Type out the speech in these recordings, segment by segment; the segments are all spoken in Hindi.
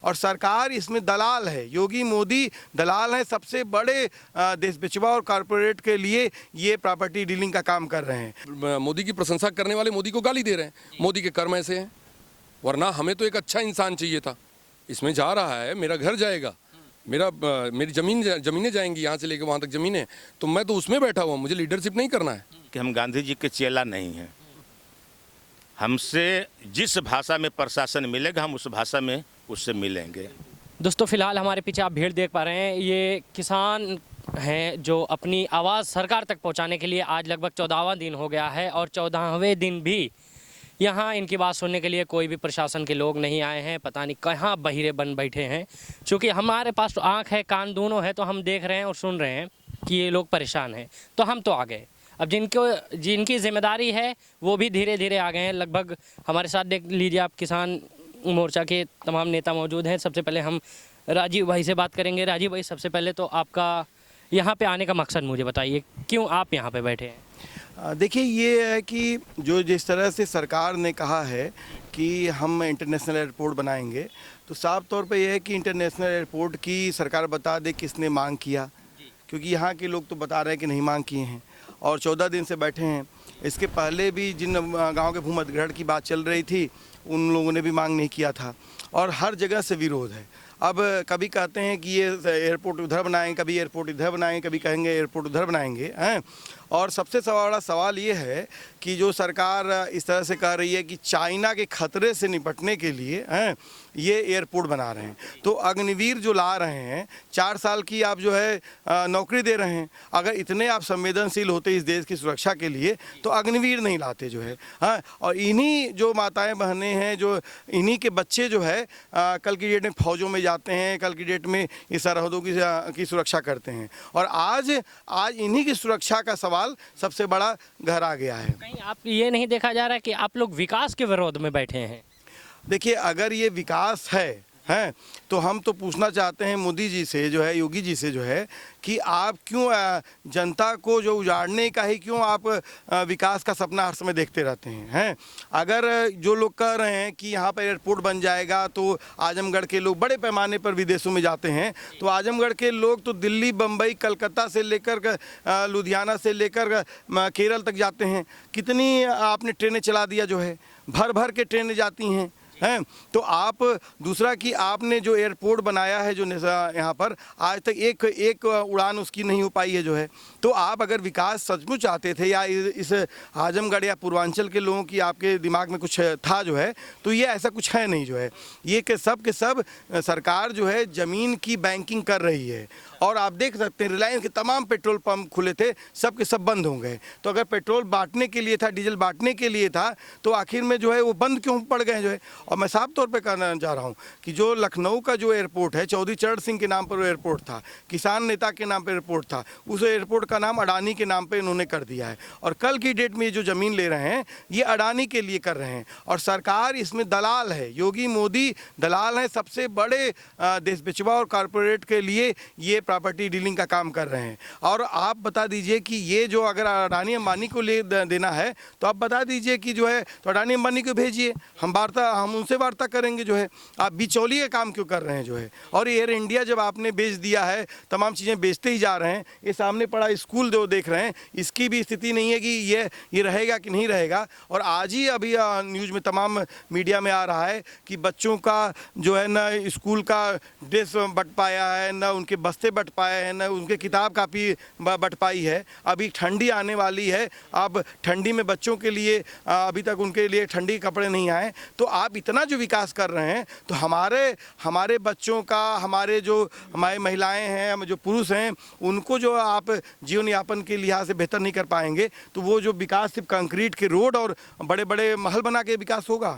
और सरकार इसमें दलाल है। योगी मोदी दलाल हैं, सबसे बड़े देश बिचवा और कॉरपोरेट के लिए ये प्रॉपर्टी डीलिंग का काम कर रहे हैं। मोदी की प्रशंसा करने वाले मोदी को गाली दे रहे हैं, मोदी के कर्म ऐसे हैं। वरना हमें तो एक अच्छा इंसान चाहिए था। इसमें जा रहा है, मेरा घर जाएगा, मेरी ज़मीनें जाएंगी, यहाँ से लेकर वहाँ तक ज़मीनें, तो मैं तो उसमें बैठा हुआ, मुझे लीडरशिप नहीं करना है। कि हम गांधी जी के चेला नहीं हैं। हमसे जिस भाषा में प्रशासन मिलेगा हम उस भाषा में उससे मिलेंगे। दोस्तों फिलहाल हमारे पीछे आप भीड़ देख पा रहे हैं, ये किसान हैं जो अपनी आवाज़ सरकार तक पहुंचाने के लिए आज लगभग 14वां दिन हो गया है और 14वें दिन भी यहाँ इनकी बात सुनने के लिए कोई भी प्रशासन के लोग नहीं आए हैं। पता नहीं कहाँ बहिरे बन बैठे हैं। चूँकि हमारे पास तो आँख है, कान दोनों है, तो हम देख रहे हैं और सुन रहे हैं कि ये लोग परेशान हैं, तो हम तो आ गए। अब जिनकी जिम्मेदारी है वो भी धीरे धीरे आ गए हैं। लगभग हमारे साथ देख लीजिए आप, किसान मोर्चा के तमाम नेता मौजूद हैं। सबसे पहले हम राजीव भाई से बात करेंगे। राजीव भाई, सबसे पहले तो आपका यहाँ पे आने का मकसद मुझे बताइए, क्यों आप यहाँ पे बैठे हैं? देखिए, ये है कि जो जिस तरह से सरकार ने कहा है कि हम इंटरनेशनल एयरपोर्ट बनाएंगे, तो साफ तौर पे ये है कि इंटरनेशनल एयरपोर्ट की सरकार बता दे किसने मांग किया, क्योंकि यहाँ के लोग तो बता रहे हैं कि नहीं मांग किए हैं और 14 दिन से बैठे हैं। इसके पहले भी जिन गांव के भूमधिग्रहण की बात चल रही थी उन लोगों ने भी मांग नहीं किया था और हर जगह से विरोध है। अब कभी कहते हैं कि ये एयरपोर्ट उधर बनाएंगे, कभी एयरपोर्ट इधर बनाएंगे, कभी कहेंगे एयरपोर्ट उधर बनाएंगे हैं। और सबसे बड़ा सवाल ये है कि जो सरकार इस तरह से कह रही है कि चाइना के खतरे से निपटने के लिए हैं ये एयरपोर्ट बना रहे हैं, तो अग्निवीर जो ला रहे हैं 4 साल की आप जो है नौकरी दे रहे हैं। अगर इतने आप संवेदनशील होते इस देश की सुरक्षा के लिए तो अग्निवीर नहीं लाते जो है। हाँ, और इन्हीं जो माताएं बहनें हैं, जो इन्हीं के बच्चे जो है कल की डेट में फौजों में जाते हैं, कल की डेट में इस सरहदों की सुरक्षा करते हैं और आज इन्हीं की सुरक्षा का सवाल सबसे बड़ा घर आ गया है। कहीं आप ये नहीं देखा जा रहा कि आप लोग विकास के विरोध में बैठे हैं? देखिए, अगर ये विकास है तो हम तो पूछना चाहते हैं मोदी जी से जो है, योगी जी से जो है, कि आप क्यों जनता को जो उजाड़ने का ही क्यों आप विकास का सपना हर समय देखते रहते हैं। अगर जो लोग कह रहे हैं कि यहाँ पर एयरपोर्ट बन जाएगा तो आजमगढ़ के लोग बड़े पैमाने पर विदेशों में जाते हैं, तो आजमगढ़ के लोग तो दिल्ली, बम्बई, कलकत्ता से लेकर लुधियाना से लेकर केरल तक जाते हैं। कितनी आपने ट्रेनें चला दिया जो है, भर भर के ट्रेनें जाती हैं। तो आप दूसरा कि आपने जो एयरपोर्ट बनाया है जो यहाँ पर, आज तक एक उड़ान उसकी नहीं हो पाई है जो है। तो आप अगर विकास सचमुच चाहते थे या इस आजमगढ़ या पूर्वांचल के लोगों की आपके दिमाग में कुछ था जो है, तो ये ऐसा कुछ है नहीं जो है। ये के सब सरकार जो है ज़मीन की बैंकिंग कर रही है। और आप देख सकते हैं रिलायंस के तमाम पेट्रोल पंप खुले थे, सब के सब बंद हो गए। तो अगर पेट्रोल बांटने के लिए था, डीजल बांटने के लिए था, तो आखिर में जो है वो बंद क्यों पड़ गए जो है। और मैं साफ तौर पे कहना चाह रहा हूँ कि जो लखनऊ का जो एयरपोर्ट है, चौधरी चरण सिंह के नाम पर एयरपोर्ट था, किसान नेता के नाम पर एयरपोर्ट था, उस एयरपोर्ट का नाम अडानी के नाम पर इन्होंने कर दिया है। और कल की डेट में ये जो ज़मीन ले रहे हैं ये अडानी के लिए कर रहे हैं और सरकार इसमें दलाल है। योगी मोदी दलाल हैं, सबसे बड़े देश बिचवा और कॉरपोरेट के लिए ये प्रॉपर्टी डीलिंग का काम कर रहे हैं। और आप बता दीजिए कि ये जो अगर अडानी अंबानी को ले देना है तो आप बता दीजिए कि जो है तो अडानी अंबानी को भेजिए, हम उनसे वार्ता करेंगे जो है। आप बिचौलिए का काम क्यों कर रहे हैं जो है। और एयर इंडिया जब आपने बेच दिया है, तमाम चीज़ें बेचते ही जा रहे हैं। ये सामने पड़ा स्कूल जो देख रहे हैं, इसकी भी स्थिति नहीं है कि ये रहेगा कि नहीं रहेगा। और आज ही अभी न्यूज़ में तमाम मीडिया में आ रहा है कि बच्चों का जो है ना स्कूल का ड्रेस बट पाया है, ना उनके बस्ते बट पाए हैं, ना उनके किताब कापी बट पाई है। अभी ठंडी आने वाली है, अब ठंडी में बच्चों के लिए अभी तक उनके लिए ठंडी कपड़े नहीं आए। तो आप इतना जो विकास कर रहे हैं तो हमारे बच्चों का, हमारे महिलाएं हैं, जो पुरुष हैं, उनको जो आप जीवन यापन के लिहाज से बेहतर नहीं कर पाएंगे। तो वो जो विकास सिर्फ कंक्रीट के रोड और बड़े बड़े महल बना के विकास होगा।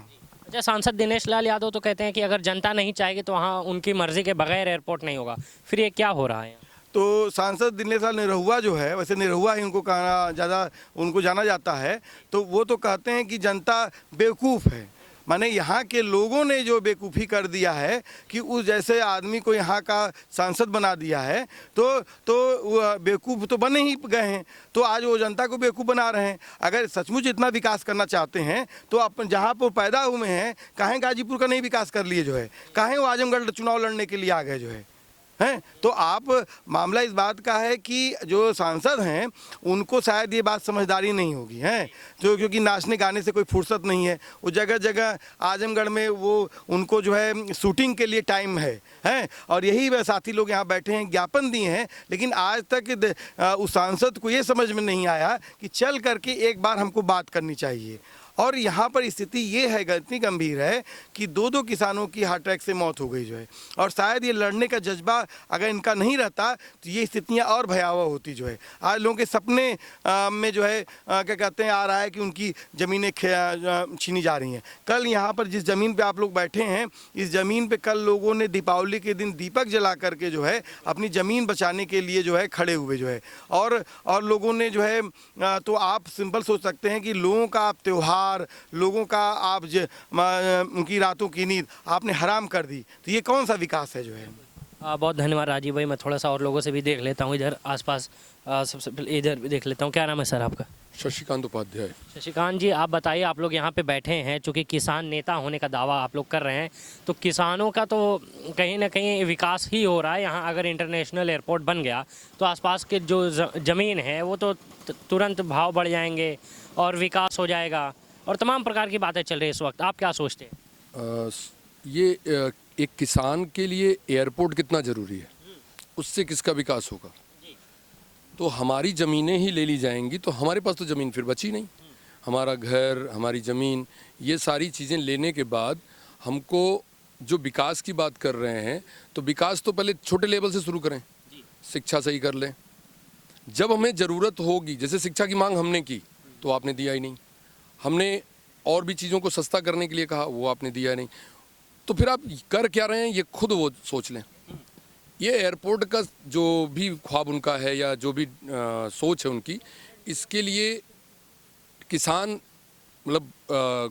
अच्छा, सांसद दिनेश लाल यादव तो कहते हैं कि अगर जनता नहीं चाहेगी तो वहाँ उनकी मर्जी के बगैर एयरपोर्ट नहीं होगा। फिर ये क्या हो रहा है? तो सांसद दिनेश लाल निरहुआ जो है, वैसे निरहुआ ही उनको कहना ज़्यादा उनको जाना जाता है, तो वो तो कहते हैं कि जनता बेवकूफ़ है। माने यहाँ के लोगों ने जो बेवकूफ़ी कर दिया है कि उस जैसे आदमी को यहाँ का सांसद बना दिया है, तो वो बेवकूफ़ तो बने ही गए हैं, तो आज वो जनता को बेवकूफ़ बना रहे हैं। अगर सचमुच इतना विकास करना चाहते हैं तो अपन जहाँ पर पैदा हुए हैं, काहे गाजीपुर का नहीं विकास कर लिए जो है, काहे वो आजमगढ़ चुनाव लड़ने के लिए आ गए जो है हैं। तो आप मामला इस बात का है कि जो सांसद हैं उनको शायद ये बात समझदारी नहीं होगी हैं, जो क्योंकि नाचने गाने से कोई फुर्सत नहीं है। वो जगह जगह आजमगढ़ में वो उनको जो है शूटिंग के लिए टाइम है हैं, और यही वह साथी लोग यहाँ बैठे हैं, ज्ञापन दिए हैं, लेकिन आज तक उस सांसद को ये समझ में नहीं आया कि चल करके एक बार हमको बात करनी चाहिए। और यहाँ पर स्थिति ये है, इतनी गंभीर है कि दो किसानों की हार्ट अटैक से मौत हो गई जो है, और शायद ये लड़ने का जज्बा अगर इनका नहीं रहता तो ये स्थितियाँ और भयावह होती जो है। आज लोगों के सपने में जो है क्या कहते हैं आ रहा है कि उनकी ज़मीनें छीनी जा रही हैं। कल यहाँ पर जिस ज़मीन पे आप लोग बैठे हैं, इस ज़मीन पे कल लोगों ने दीपावली के दिन दीपक जला करके जो है अपनी ज़मीन बचाने के लिए जो है खड़े हुए जो है, और लोगों ने जो है तो आप सिंपल सोच सकते हैं कि लोगों का आप त्यौहार, लोगों का आप उनकी रातों की नींद आपने हराम कर दी, तो ये कौन सा विकास है जो है। बहुत धन्यवाद राजीव भाई। मैं थोड़ा सा और लोगों से भी देख लेता हूँ इधर आसपास। सबसे पहले इधर भी देख लेता हूँ। क्या नाम है सर आपका? शशिकांत उपाध्याय। शशिकांत जी, आप बताइए, आप लोग यहाँ पे बैठे हैं, चूँकि किसान नेता होने का दावा आप लोग कर रहे हैं, तो किसानों का तो कहीं ना कहीं विकास ही हो रहा है। यहाँ अगर इंटरनेशनल एयरपोर्ट बन गया तो आसपास के जो ज़मीन है वो तो तुरंत भाव बढ़ जाएंगे और विकास हो जाएगा, और तमाम प्रकार की बातें चल रही है इस वक्त। आप क्या सोचते हैं? ये एक किसान के लिए एयरपोर्ट कितना ज़रूरी है, उससे किसका विकास होगा? तो हमारी ज़मीनें ही ले ली जाएंगी तो हमारे पास तो ज़मीन फिर बची नहीं। हमारा घर, हमारी ज़मीन, ये सारी चीज़ें लेने के बाद हमको जो विकास की बात कर रहे हैं, तो विकास तो पहले छोटे लेवल से शुरू करें, शिक्षा सही कर लें। जब हमें ज़रूरत होगी, जैसे शिक्षा की मांग हमने की तो आपने दिया ही नहीं, हमने और भी चीज़ों को सस्ता करने के लिए कहा, वो आपने दिया नहीं, तो फिर आप कर क्या रहे हैं ये खुद वो सोच लें। ये एयरपोर्ट का जो भी ख्वाब उनका है या जो भी सोच है उनकी, इसके लिए किसान मतलब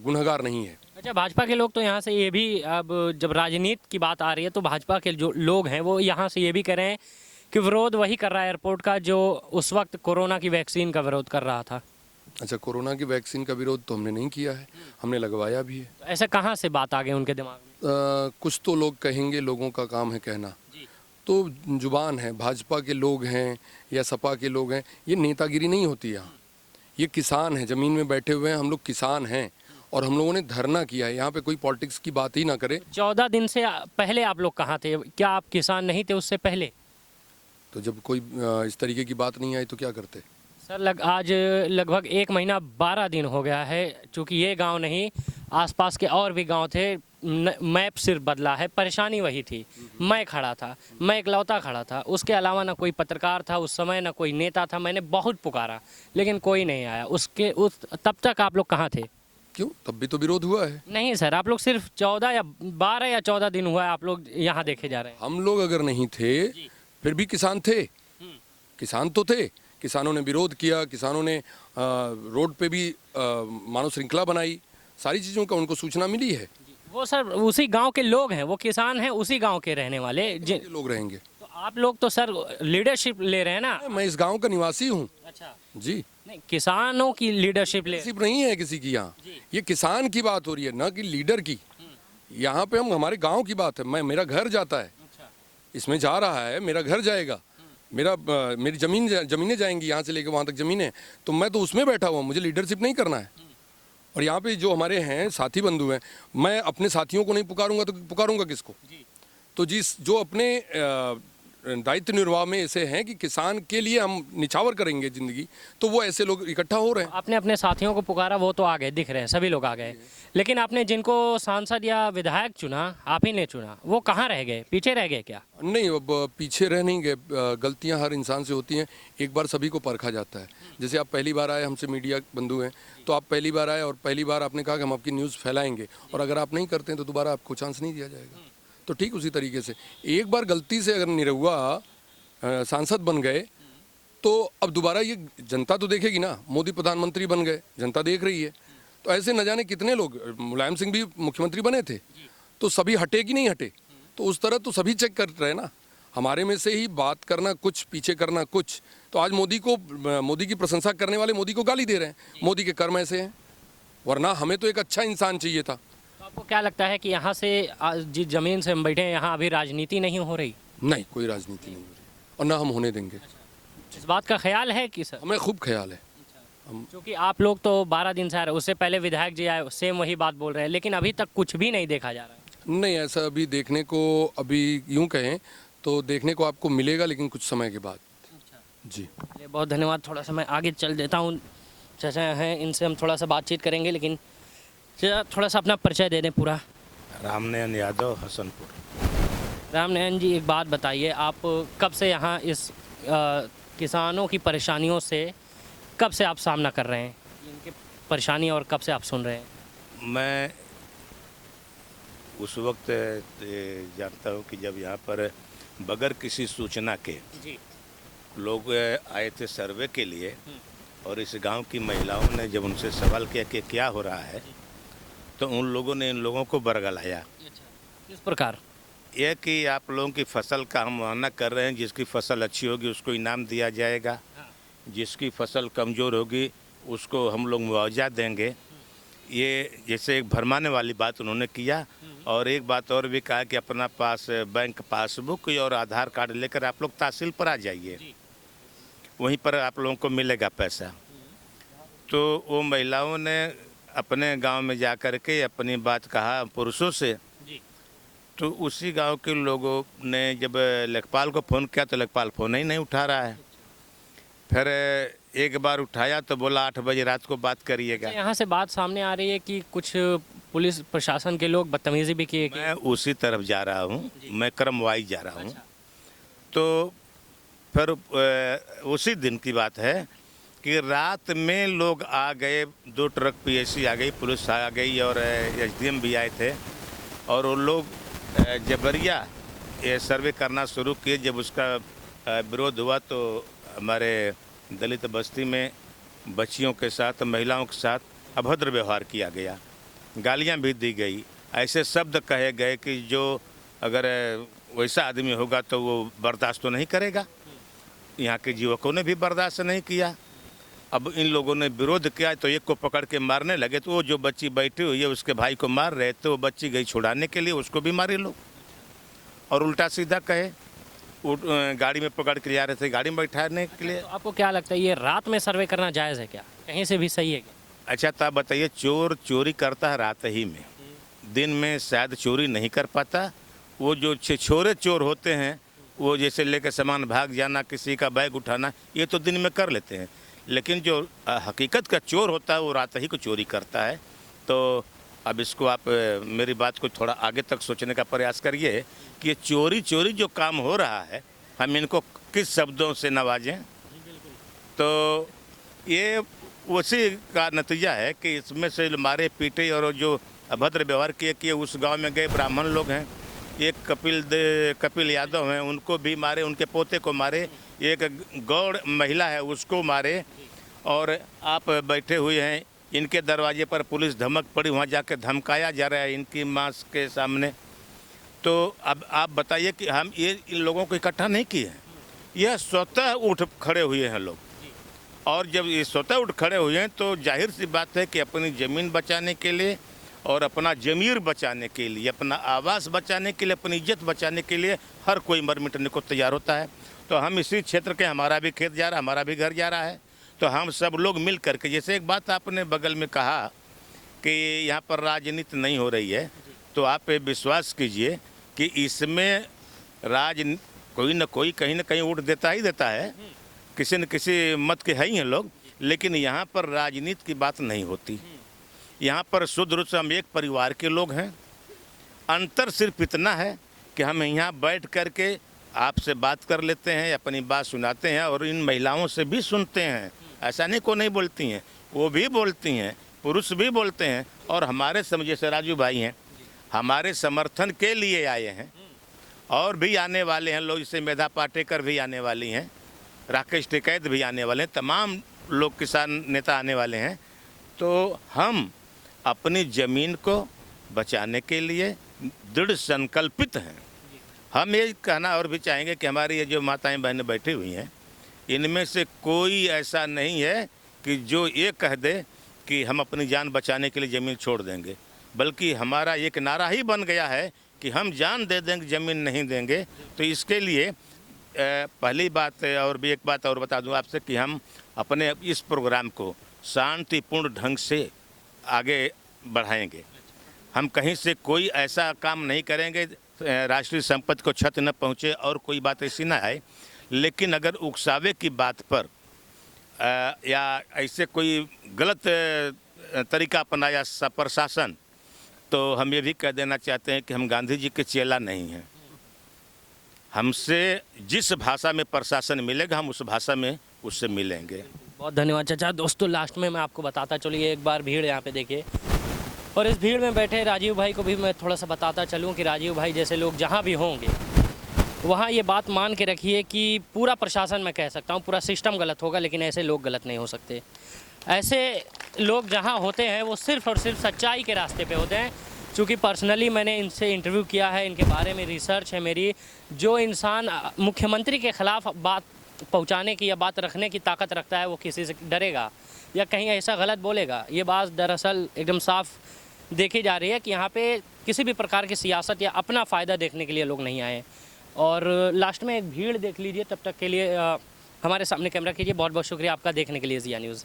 गुनहगार नहीं है। अच्छा, भाजपा के लोग तो यहाँ से ये भी, अब जब राजनीति की बात आ रही है तो भाजपा के जो लोग हैं वो यहाँ से ये भी कह रहे हैं कि विरोध वही कर रहा है एयरपोर्ट का जो उस वक्त कोरोना की वैक्सीन का विरोध कर रहा था। अच्छा, कोरोना की वैक्सीन का विरोध तो हमने नहीं किया है, हमने लगवाया भी है। तो ऐसा कहाँ से बात आ गई उनके दिमाग में? कुछ तो लोग कहेंगे, लोगों का काम है कहना, तो जुबान है। भाजपा के लोग हैं या सपा के लोग हैं, ये नेतागिरी नहीं होती यहाँ। ये किसान हैं, ज़मीन में बैठे हुए हैं, हम लोग किसान हैं, और हम लोगों ने धरना किया है। यहाँ पे कोई पॉलिटिक्स की बात ही ना करे। 14 दिन से पहले आप लोग कहाँ थे? क्या आप किसान नहीं थे उससे पहले? तो जब कोई इस तरीके की बात नहीं आई तो क्या करते? सर, आज लगभग 1 महीना 12 दिन हो गया है, चूँकि ये गांव नहीं, आसपास के और भी गांव थे, मैप सिर्फ बदला है, परेशानी वही थी। मैं खड़ा था, मैं इकलौता खड़ा था, उसके अलावा ना कोई पत्रकार था उस समय, ना कोई नेता था। मैंने बहुत पुकारा लेकिन कोई नहीं आया। तब तक आप लोग कहाँ थे? क्यों? तब भी तो विरोध हुआ है। नहीं सर, आप लोग सिर्फ 12 या 14 दिन हुआ है आप लोग यहाँ देखे जा रहे हैं। हम लोग अगर नहीं थे फिर भी किसान थे, किसान तो थे। किसानों ने विरोध किया, किसानों ने रोड पे भी मानव श्रृंखला बनाई, सारी चीज़ों का उनको सूचना मिली है। वो सर उसी गांव के लोग हैं, वो किसान हैं, उसी गांव के रहने वाले ये लोग रहेंगे। तो आप लोग तो सर लीडरशिप ले रहे हैं ना। मैं इस गांव का निवासी हूँ। अच्छा जी, नहीं, किसानों की लीडरशिप ले। सिर्फ नहीं है किसी की यहाँ, ये किसान की बात हो रही है, ना कि लीडर की। यहाँ पे हम हमारे गांव की बात है। मेरा घर जाता है, इसमें जा रहा है, मेरा घर जाएगा, मेरी ज़मीनें जाएंगी यहाँ से लेकर वहाँ तक ज़मीनें, तो मैं तो उसमें बैठा हुआ, मुझे लीडरशिप नहीं करना है। और यहाँ पे जो हमारे हैं साथी बंधु हैं, मैं अपने साथियों को नहीं पुकारूंगा तो पुकारूंगा किसको? तो जो अपने दायित्व निर्वाह में ऐसे हैं कि किसान के लिए हम निछावर करेंगे ज़िंदगी, तो वो ऐसे लोग इकट्ठा हो रहे हैं। आपने अपने साथियों को पुकारा, वो तो आ गए, दिख रहे हैं, सभी लोग आ गए, लेकिन आपने जिनको सांसद या विधायक चुना, आप ही ने चुना, वो कहाँ रह गए? पीछे रह गए क्या? नहीं, अब पीछे रह नहीं गए। गलतियां हर इंसान से होती हैं, एक बार सभी को परखा जाता है। जैसे आप पहली बार आए, हमसे मीडिया बंधु हैं, तो आप पहली बार आए और पहली बार आपने कहा कि हम आपकी न्यूज़ फैलाएंगे, और अगर आप नहीं करते हैं तो दोबारा आपको चांस नहीं दिया जाएगा। तो ठीक उसी तरीके से एक बार गलती से अगर निरहुआ सांसद बन गए तो अब दोबारा ये जनता तो देखेगी ना। मोदी प्रधानमंत्री बन गए, जनता देख रही है, तो ऐसे न जाने कितने लोग, मुलायम सिंह भी मुख्यमंत्री बने थे तो सभी हटे कि नहीं हटे, तो उस तरह तो सभी चेक कर रहे हैं ना। हमारे में से ही बात करना कुछ, पीछे करना कुछ। तो आज मोदी की प्रशंसा करने वाले मोदी को गाली दे रहे हैं, मोदी के कर्म ऐसे हैं, वरना हमें तो एक अच्छा इंसान चाहिए था। तो आपको क्या लगता है कि यहाँ से जिस ज़मीन से हम बैठे हैं यहाँ अभी राजनीति नहीं हो रही? नहीं, कोई राजनीति नहीं हो रही और ना हम होने देंगे। इस बात का ख्याल है कि सर? हमें खूब ख्याल है। क्योंकि आप लोग तो 12 दिन से आ रहे हैं, उससे पहले विधायक जी आए, सेम वही बात बोल रहे हैं, लेकिन अभी तक कुछ भी नहीं देखा जा रहा है। नहीं, ऐसा अभी देखने को, अभी यूं कहें तो देखने को आपको मिलेगा, लेकिन कुछ समय के बाद। जी, चलिए, बहुत धन्यवाद। थोड़ा सा मैं आगे चल देता हूँ, चाचा हैं, इनसे हम थोड़ा सा बातचीत करेंगे, लेकिन चाचा थोड़ा सा अपना परिचय दे दें पूरा। रामनयन यादव, हसनपुर। रामनयन जी, एक बात बताइए, आप कब से यहाँ इस किसानों की परेशानियों से कब से आप सामना कर रहे हैं, इनकी परेशानी, और कब से आप सुन रहे हैं? मैं उस वक्त जानता हूँ कि जब यहाँ पर बगैर किसी सूचना के जी लोग आए थे सर्वे के लिए, और इस गांव की महिलाओं ने जब उनसे सवाल किया कि क्या हो रहा है, तो उन लोगों ने इन लोगों को बरगलाया। किस प्रकार? यह कि आप लोगों की फसल का हम मुआयना कर रहे हैं, जिसकी फसल अच्छी होगी उसको इनाम दिया जाएगा, जिसकी फसल कमज़ोर होगी उसको हम लोग मुआवजा देंगे। ये जैसे एक भरमाने वाली बात उन्होंने किया। और एक बात और भी कहा कि अपना पास बैंक पासबुक और आधार कार्ड लेकर आप लोग तहसील पर आ जाइए, वहीं पर आप लोगों को मिलेगा पैसा। तो वो महिलाओं ने अपने गांव में जा कर के अपनी बात कहा पुरुषों से, तो उसी गांव के लोगों ने जब लेखपाल को फ़ोन किया तो लेखपाल फ़ोन ही नहीं उठा रहा है। फिर एक बार उठाया तो बोला 8 बजे रात को बात करिएगा। यहाँ से बात सामने आ रही है कि कुछ पुलिस प्रशासन के लोग बदतमीजी भी किए। मैं उसी तरफ जा रहा हूँ, मैं क्रम वाइज जा रहा हूँ। तो फिर उसी दिन की बात है कि रात में लोग आ गए, 2 ट्रक पीएसी आ गई, पुलिस आ गई और एसडीएम भी आए थे, और वो लोग जबरिया ये सर्वे करना शुरू किए। जब उसका विरोध हुआ तो हमारे दलित बस्ती में बच्चियों के साथ, महिलाओं के साथ अभद्र व्यवहार किया गया, गालियां भी दी गई, ऐसे शब्द कहे गए कि जो अगर वैसा आदमी होगा तो वो बर्दाश्त तो नहीं करेगा। यहाँ के युवकों ने भी बर्दाश्त नहीं किया। अब इन लोगों ने विरोध किया तो एक को पकड़ के मारने लगे, तो वो जो बच्ची बैठी हुई है उसके भाई को मार रहे थे, वो बच्ची गई छुड़ाने के लिए, उसको भी मारे लोग। और उल्टा सीधा कहे, गाड़ी में पकड़ के जा रहे थे गाड़ी में बैठाने के लिए। तो आपको क्या लगता है ये रात में सर्वे करना जायज़ है क्या, कहीं से भी सही है क्या? अच्छा, तो आप बताइए, चोर चोरी करता है रात ही में, दिन में शायद चोरी नहीं कर पाता। वो जो छिछोरे चोर होते हैं, वो जैसे लेकर सामान भाग जाना, किसी का बैग उठाना, ये तो दिन में कर लेते हैं, लेकिन जो हकीकत का चोर होता है वो रात ही को चोरी करता है। तो अब इसको आप मेरी बात को थोड़ा आगे तक सोचने का प्रयास करिए कि ये चोरी जो काम हो रहा है, हम इनको किस शब्दों से नवाजें। तो ये उसी का नतीजा है कि इसमें से मारे पीटे और जो अभद्र व्यवहार किए उस गांव में गए ब्राह्मण लोग हैं, एक कपिल यादव हैं, उनको भी मारे, उनके पोते को मारे, एक गौड़ महिला है उसको मारे, और आप बैठे हुए हैं, इनके दरवाजे पर पुलिस धमक पड़ी, वहाँ जाकर धमकाया जा रहा है इनकी माँ के सामने। तो अब आप बताइए कि हम ये इन लोगों को इकट्ठा नहीं किए हैं, यह स्वतः उठ खड़े हुए हैं लोग। और जब ये स्वतः उठ खड़े हुए हैं तो जाहिर सी बात है कि अपनी ज़मीन बचाने के लिए और अपना ज़मीर बचाने के लिए, अपना आवास बचाने के लिए, अपनी इज्जत बचाने के लिए हर कोई मर मिटने को तैयार होता है। तो हम इसी क्षेत्र के, हमारा भी खेत जा रहा है, हमारा भी घर जा रहा है, तो हम सब लोग मिल करके, जैसे एक बात आपने बगल में कहा कि यहाँ पर राजनीति नहीं हो रही है, तो आप विश्वास कीजिए कि इसमें कोई न कोई कहीं न कहीं वोट देता ही देता है, किसी न किसी मत के है ही हैं लोग, लेकिन यहाँ पर राजनीति की बात नहीं होती। यहाँ पर शुद्ध रूप से हम एक परिवार के लोग हैं। अंतर सिर्फ इतना है कि हम यहाँ बैठ कर के आपसे बात कर लेते हैं, अपनी बात सुनाते हैं, और इन महिलाओं से भी सुनते हैं। ऐसा नहीं को नहीं बोलती हैं, वो भी बोलती हैं, पुरुष भी बोलते हैं, और हमारे समझे से राजू भाई हैं, हमारे समर्थन के लिए आए हैं, और भी आने वाले हैं लोग, जैसे मेधा पाटेकर भी आने वाली हैं, राकेश टिकैत भी आने वाले हैं, तमाम लोग किसान नेता आने वाले हैं। तो हम अपनी ज़मीन को बचाने के लिए दृढ़ संकल्पित हैं। हम ये कहना और भी चाहेंगे कि हमारी ये जो माताएं बहनें बैठी हुई हैं, इनमें से कोई ऐसा नहीं है कि जो ये कह दे कि हम अपनी जान बचाने के लिए ज़मीन छोड़ देंगे, बल्कि हमारा एक नारा ही बन गया है कि हम जान दे देंगे, ज़मीन नहीं देंगे। तो इसके लिए पहली बात और भी एक बात और बता दूं आपसे कि हम अपने इस प्रोग्राम को शांतिपूर्ण ढंग से आगे बढ़ाएंगे। हम कहीं से कोई ऐसा काम नहीं करेंगे राष्ट्रीय संपत्ति को क्षति न पहुंचे और कोई बात ऐसी ना आए। लेकिन अगर उकसावे की बात पर या ऐसे कोई गलत तरीका अपनाया प्रशासन, तो हम ये भी कह देना चाहते हैं कि हम गांधी जी के चेला नहीं हैं। हमसे जिस भाषा में प्रशासन मिलेगा, हम उस भाषा में उससे मिलेंगे। बहुत धन्यवाद चाचा। दोस्तों, लास्ट में मैं आपको बताता चलिए, एक बार भीड़ यहाँ पे देखिए, और इस भीड़ में बैठे राजीव भाई को भी मैं थोड़ा सा बताता चलूँ कि राजीव भाई जैसे लोग जहाँ भी होंगे वहाँ ये बात मान के रखिए कि पूरा प्रशासन, मैं कह सकता हूँ पूरा सिस्टम गलत होगा, लेकिन ऐसे लोग गलत नहीं हो सकते। ऐसे लोग जहाँ होते हैं वो सिर्फ़ और सिर्फ सच्चाई के रास्ते पे होते हैं। चूँकि पर्सनली मैंने इनसे इंटरव्यू किया है, इनके बारे में रिसर्च है मेरी। जो इंसान मुख्यमंत्री के ख़िलाफ़ बात पहुंचाने की या बात रखने की ताकत रखता है, वो किसी से डरेगा या कहीं ऐसा गलत बोलेगा? ये बात दरअसल एकदम साफ देखी जा रही है कि यहाँ पे किसी भी प्रकार की सियासत या अपना फ़ायदा देखने के लिए लोग नहीं आए। और लास्ट में एक भीड़ देख लीजिए। तब तक के लिए हमारे सामने कैमरा कीजिए। बहुत बहुत शुक्रिया आपका देखने के लिए ज़िया न्यूज़।